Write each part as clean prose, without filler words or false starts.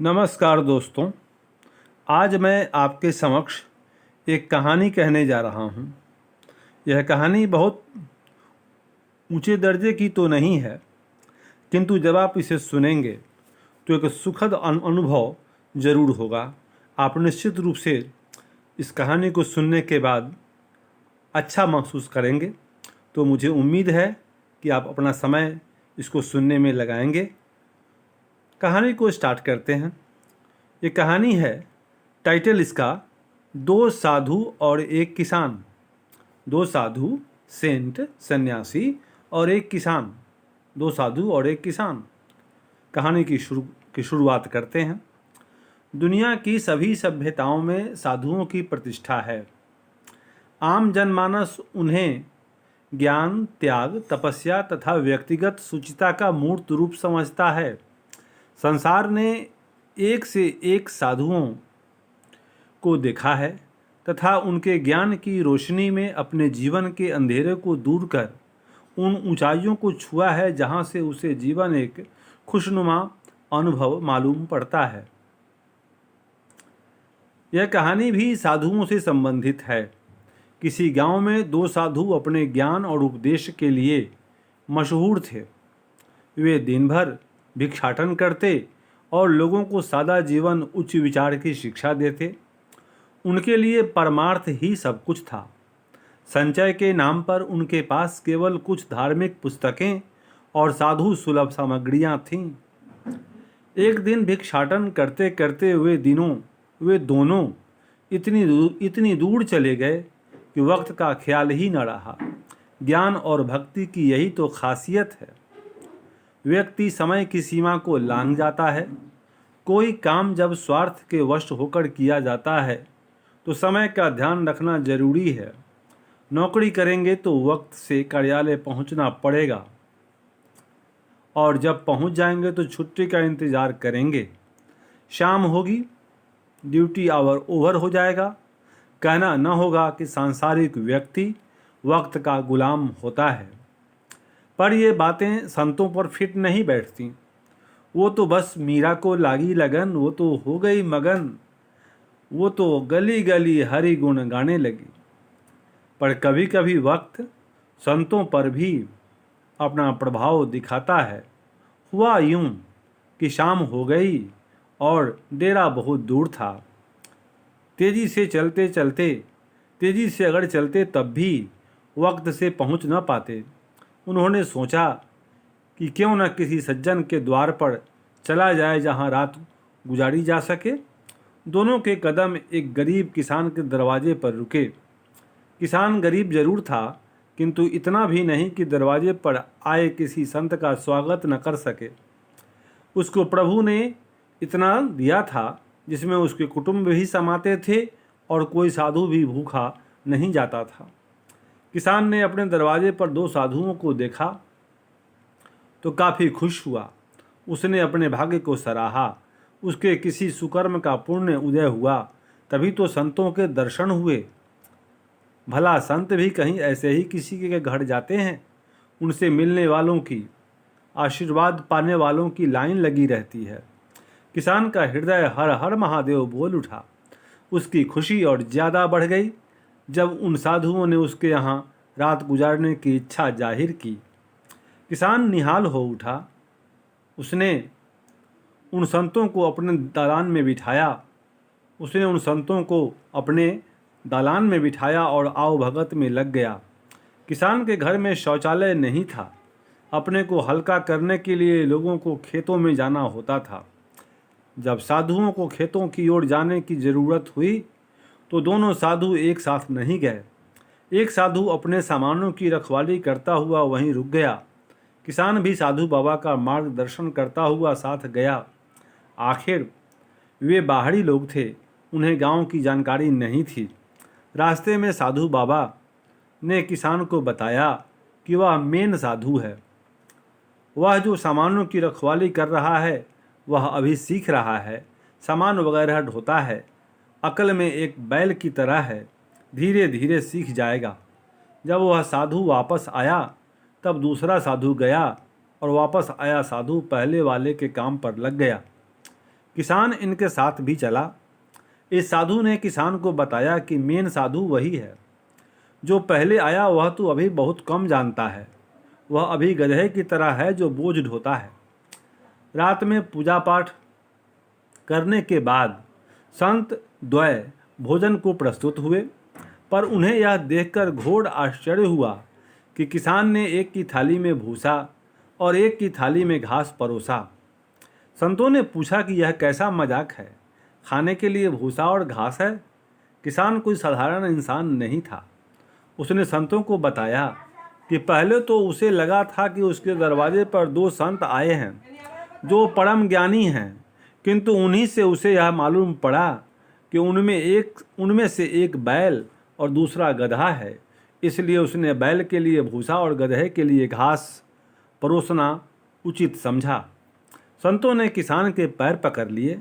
नमस्कार दोस्तों। आज मैं आपके समक्ष एक कहानी कहने जा रहा हूँ। यह कहानी बहुत ऊंचे दर्जे की तो नहीं है, किंतु जब आप इसे सुनेंगे तो एक सुखद अनुभव ज़रूर होगा। आप निश्चित रूप से इस कहानी को सुनने के बाद अच्छा महसूस करेंगे। तो मुझे उम्मीद है कि आप अपना समय इसको सुनने में लगाएंगे। कहानी को स्टार्ट करते हैं। ये कहानी है, टाइटल इसका दो साधु और एक किसान। दो साधु, सेंट सन्यासी और एक किसान। दो साधु और एक किसान। कहानी की शुरुआत करते हैं। दुनिया की सभी सभ्यताओं में साधुओं की प्रतिष्ठा है। आम जनमानस उन्हें ज्ञान, त्याग, तपस्या तथा व्यक्तिगत शुचिता का मूर्त रूप समझता है। संसार ने एक से एक साधुओं को देखा है तथा उनके ज्ञान की रोशनी में अपने जीवन के अंधेरे को दूर कर उन ऊंचाइयों को छुआ है जहां से उसे जीवन एक खुशनुमा अनुभव मालूम पड़ता है। यह कहानी भी साधुओं से संबंधित है। किसी गांव में दो साधु अपने ज्ञान और उपदेश के लिए मशहूर थे। वे दिन भर भिक्षाटन करते और लोगों को सादा जीवन, उच्च विचार की शिक्षा देते। उनके लिए परमार्थ ही सब कुछ था। संचय के नाम पर उनके पास केवल कुछ धार्मिक पुस्तकें और साधु सुलभ सामग्रियां थीं। एक दिन भिक्षाटन करते करते वे दोनों इतनी दूर चले गए कि वक्त का ख्याल ही न रहा। ज्ञान और भक्ति की यही तो खासियत है। व्यक्ति समय की सीमा को लांघ जाता है। कोई काम जब स्वार्थ के वश होकर किया जाता है तो समय का ध्यान रखना जरूरी है। नौकरी करेंगे तो वक्त से कार्यालय पहुंचना पड़ेगा और जब पहुंच जाएंगे तो छुट्टी का इंतज़ार करेंगे। शाम होगी, ड्यूटी आवर ओवर हो जाएगा। कहना न होगा कि सांसारिक व्यक्ति वक्त का गुलाम होता है। पर ये बातें संतों पर फिट नहीं बैठती। वो तो बस मीरा को लागी लगन, वो तो हो गई मगन, वो तो गली गली हरि गुण गाने लगी। पर कभी कभी वक्त संतों पर भी अपना प्रभाव दिखाता है। हुआ यूं कि शाम हो गई और डेरा बहुत दूर था। तेजी से अगर चलते तब भी वक्त से पहुंच न पाते। उन्होंने सोचा कि क्यों न किसी सज्जन के द्वार पर चला जाए जहां रात गुजारी जा सके। दोनों के कदम एक गरीब किसान के दरवाजे पर रुके। किसान गरीब जरूर था, किंतु इतना भी नहीं कि दरवाजे पर आए किसी संत का स्वागत न कर सके। उसको प्रभु ने इतना दिया था जिसमें उसके कुटुंब भी समाते थे और कोई साधु भी भूखा नहीं जाता था। किसान ने अपने दरवाजे पर दो साधुओं को देखा तो काफ़ी खुश हुआ। उसने अपने भाग्य को सराहा। उसके किसी सुकर्म का पुण्य उदय हुआ, तभी तो संतों के दर्शन हुए। भला संत भी कहीं ऐसे ही किसी के घर जाते हैं? उनसे मिलने वालों की, आशीर्वाद पाने वालों की लाइन लगी रहती है। किसान का हृदय हर हर महादेव बोल उठा। उसकी खुशी और ज़्यादा बढ़ गई जब उन साधुओं ने उसके यहाँ रात गुजारने की इच्छा जाहिर की। किसान निहाल हो उठा। उसने उन संतों को अपने दालान में बिठाया और आओ भगत में लग गया। किसान के घर में शौचालय नहीं था। अपने को हल्का करने के लिए लोगों को खेतों में जाना होता था। जब साधुओं को खेतों की ओर जाने की ज़रूरत हुई तो दोनों साधु एक साथ नहीं गए। एक साधु अपने सामानों की रखवाली करता हुआ वहीं रुक गया। किसान भी साधु बाबा का मार्गदर्शन करता हुआ साथ गया। आखिर वे बाहरी लोग थे, उन्हें गांव की जानकारी नहीं थी। रास्ते में साधु बाबा ने किसान को बताया कि वह मेन साधु है। वह जो सामानों की रखवाली कर रहा है वह अभी सीख रहा है। सामान वगैरह ढोता है। अकल में एक बैल की तरह है, धीरे धीरे सीख जाएगा। जब वह साधु वापस आया तब दूसरा साधु गया और वापस आया साधु पहले वाले के काम पर लग गया। किसान इनके साथ भी चला। इस साधु ने किसान को बताया कि मेन साधु वही है जो पहले आया, वह तो अभी बहुत कम जानता है। वह अभी गधे की तरह है जो बोझ ढोता है। रात में पूजा पाठ करने के बाद संत द्वय भोजन को प्रस्तुत हुए, पर उन्हें यह देखकर घोर आश्चर्य हुआ कि किसान ने एक की थाली में भूसा और एक की थाली में घास परोसा। संतों ने पूछा कि यह कैसा मजाक है, खाने के लिए भूसा और घास है। किसान कोई साधारण इंसान नहीं था। उसने संतों को बताया कि पहले तो उसे लगा था कि उसके दरवाजे पर दो संत आए हैं जो परम ज्ञानी हैं, किंतु उन्हीं से उसे यह मालूम पड़ा कि उनमें से एक बैल और दूसरा गधा है। इसलिए उसने बैल के लिए भूसा और गधे के लिए घास परोसना उचित समझा। संतों ने किसान के पैर पकड़ लिए।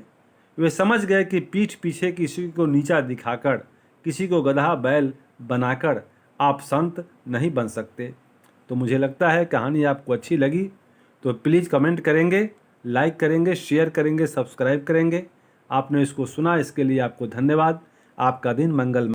वे समझ गए कि पीठ पीछे किसी को नीचा दिखाकर, किसी को गधा बैल बनाकर आप संत नहीं बन सकते। तो मुझे लगता है कहानी आपको अच्छी लगी तो प्लीज़ कमेंट करेंगे, लाइक करेंगे, शेयर करेंगे, सब्सक्राइब करेंगे। आपने इसको सुना, इसके लिए आपको धन्यवाद। आपका दिन मंगलमय।